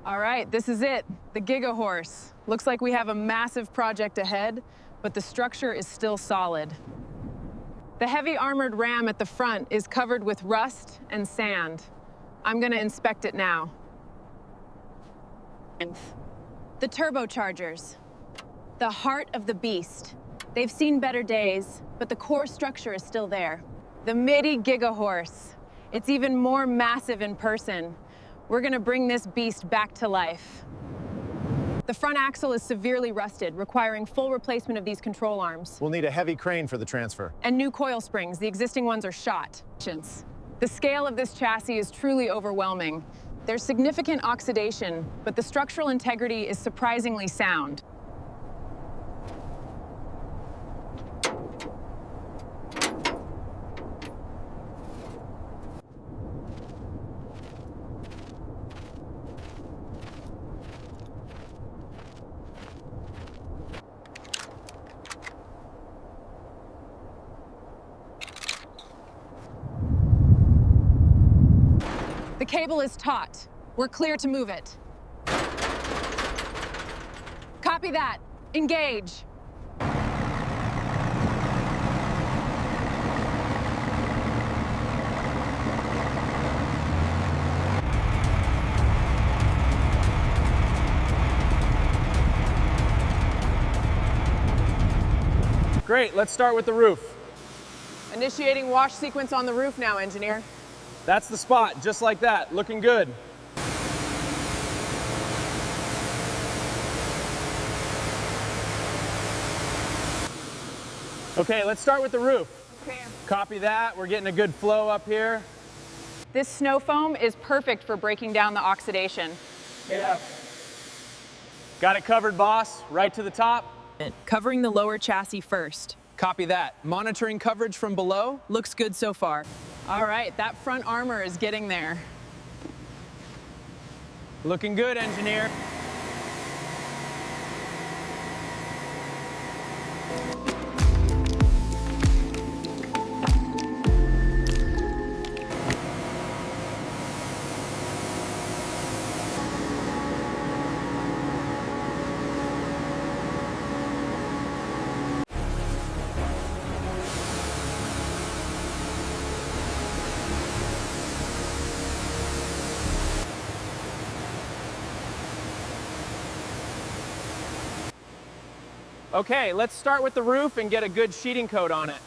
All right, this is it, the Gigahorse. Looks like we have a massive project ahead, but the structure is still solid. The heavy armored ram at the front is covered with rust and sand. I'm gonna inspect it now. The turbochargers, the heart of the beast. They've seen better days, but the core structure is still there. The MIDI Gigahorse. It's even more massive in person. We're gonna bring this beast back to life. The front axle is severely rusted, requiring full replacement of these control arms. We'll need a heavy crane for the transfer. And new coil springs. The existing ones are shot. The scale of this chassis is truly overwhelming. There's significant oxidation, but the structural integrity is surprisingly sound. The cable is taut. We're clear to move it. Copy that. Engage. Great, let's start with the roof. Initiating wash sequence on the roof now, engineer. That's the spot, just like that, looking good. Okay, let's start with the roof. Okay. Copy that, we're getting a good flow up here. This snow foam is perfect for breaking down the oxidation. Yeah. Got it covered, boss, right to the top. Covering the lower chassis first. Copy that. Monitoring coverage from below. Looks good so far. All right, that front armor is getting there. Looking good, engineer. Okay, let's start with the roof and get a good sheeting coat on it.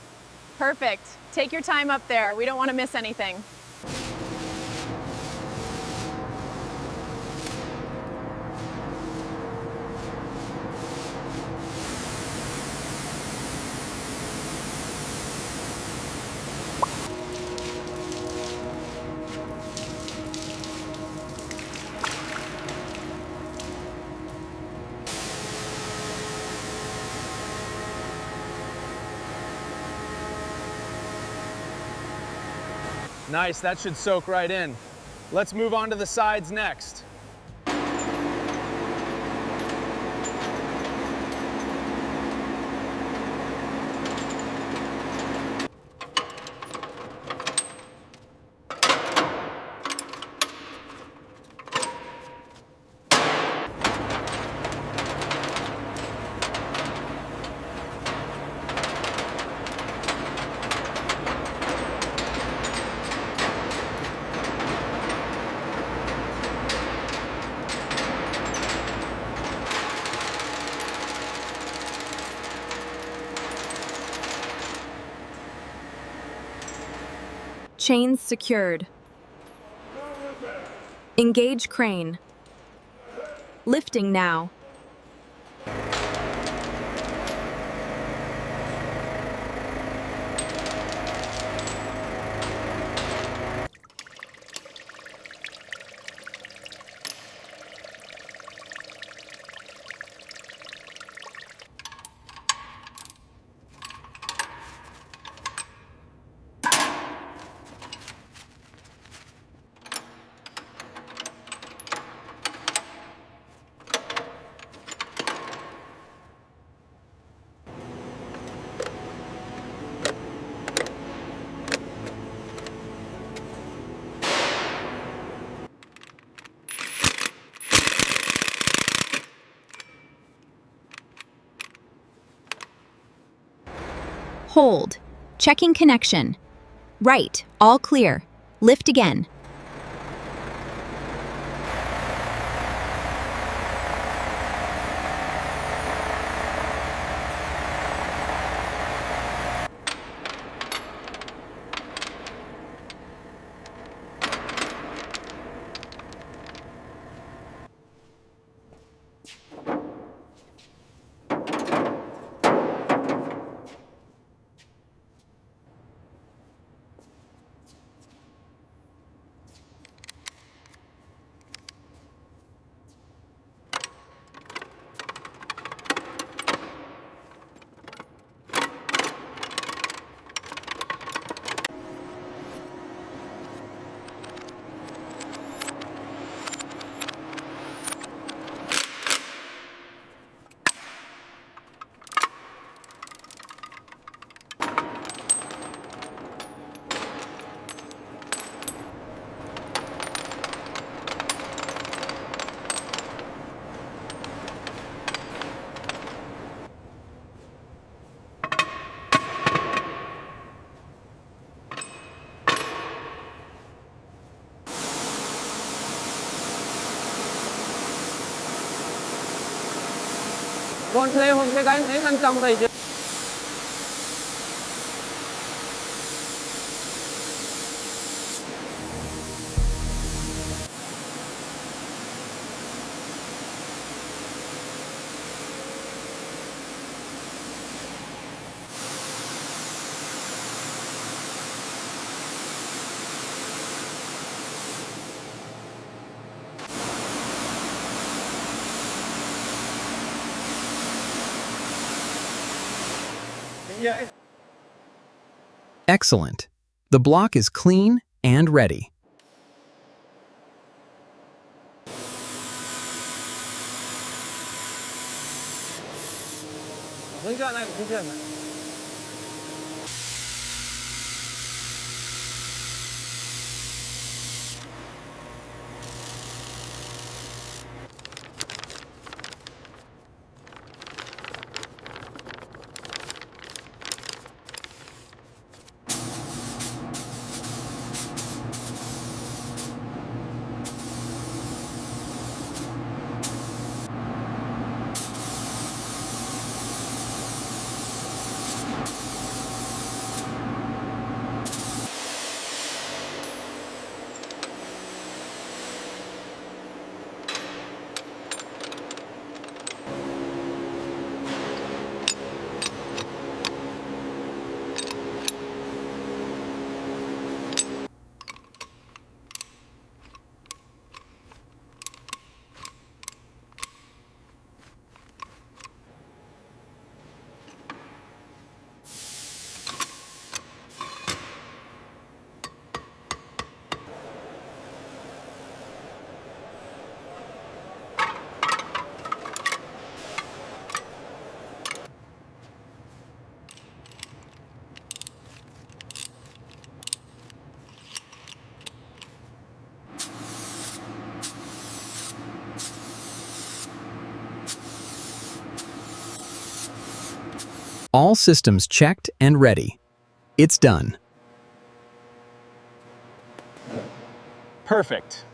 Perfect. Take your time up there. We don't want to miss anything. Nice, that should soak right in. Let's move on to the sides next. Chains secured. Engage crane. Lifting now. Hold. Checking connection. Right, all clear. Lift again. Con thêm một cái gánh đến ăn trong đây chứ. Excellent. The block is clean and ready. Hướng dẫn này cũng chưa. All systems checked and ready. It's done. Perfect.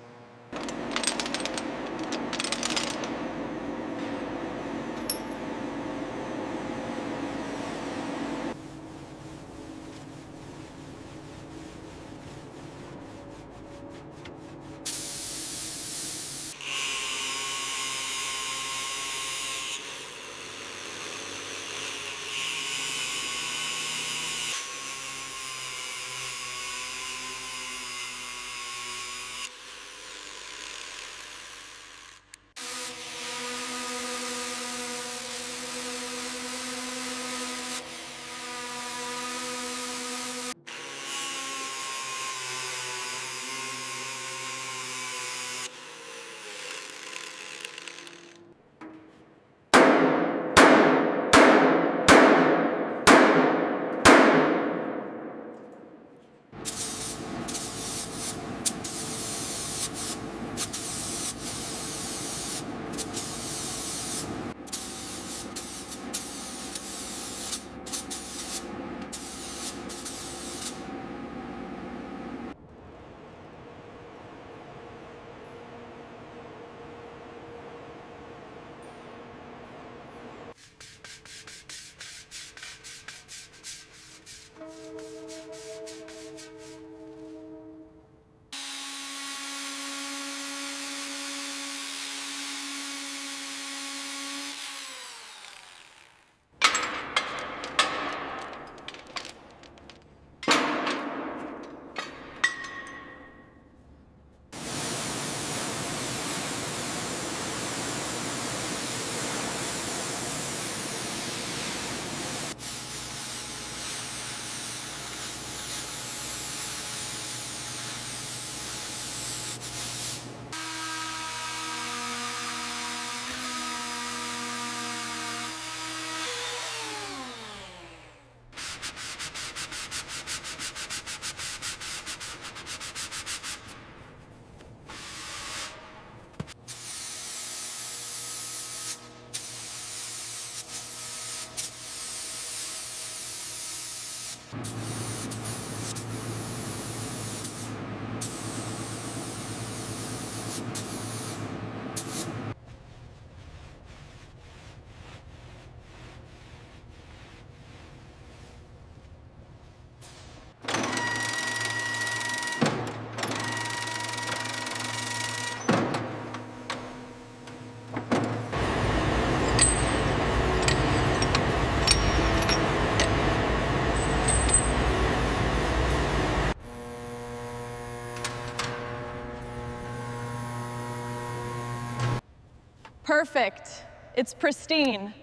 Perfect. It's pristine.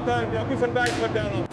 Time, ja, goed van bij vertellen.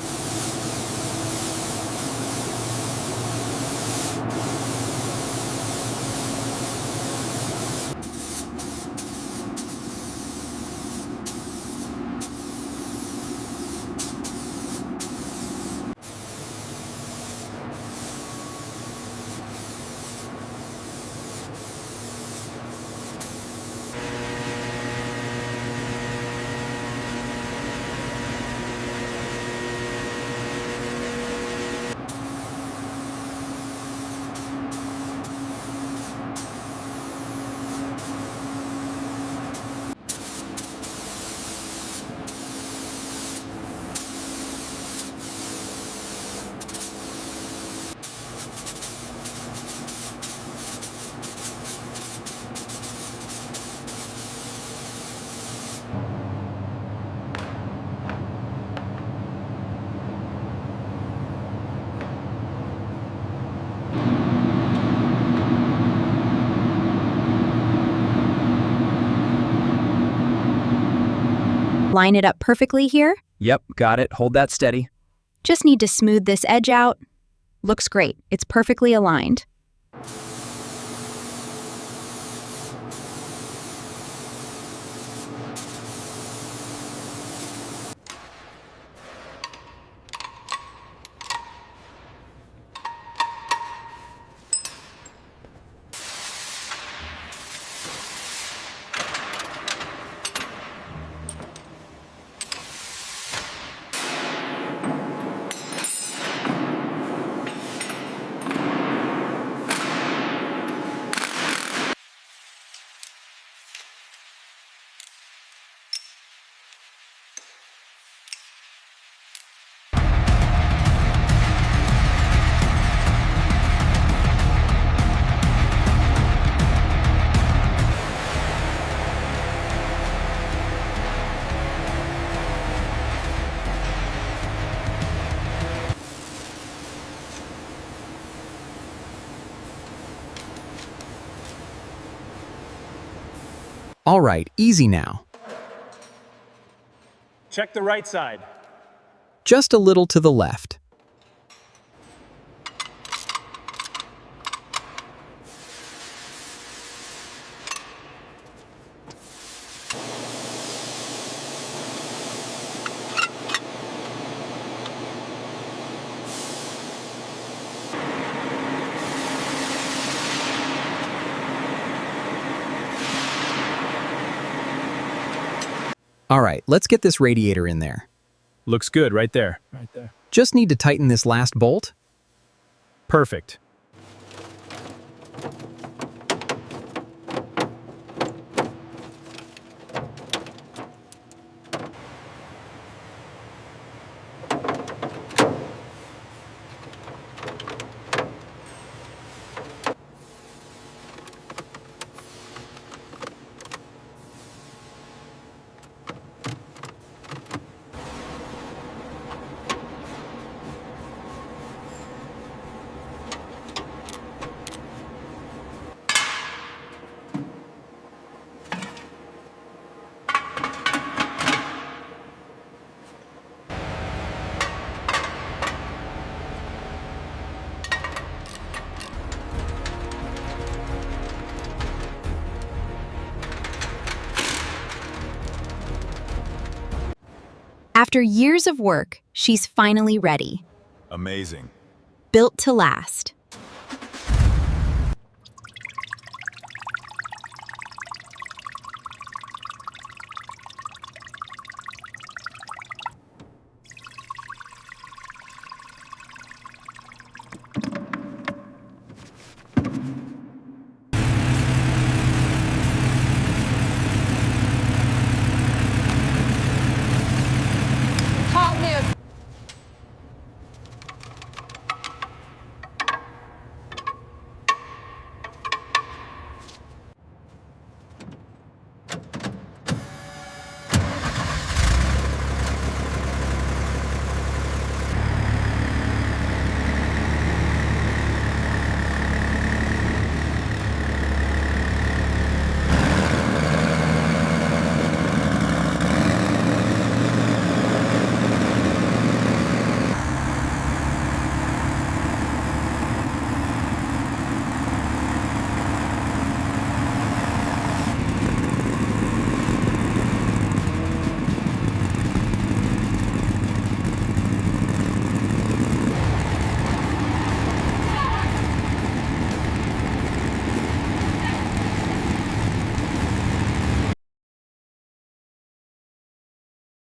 Line it up perfectly here. Yep, got it. Hold that steady. Just need to smooth this edge out. Looks great. It's perfectly aligned. All right, easy now. Check the right side. Just a little to the left. All right, let's get this radiator in there. Looks good right there. Just need to tighten this last bolt. Perfect. After years of work, she's finally ready. Amazing. Built to last.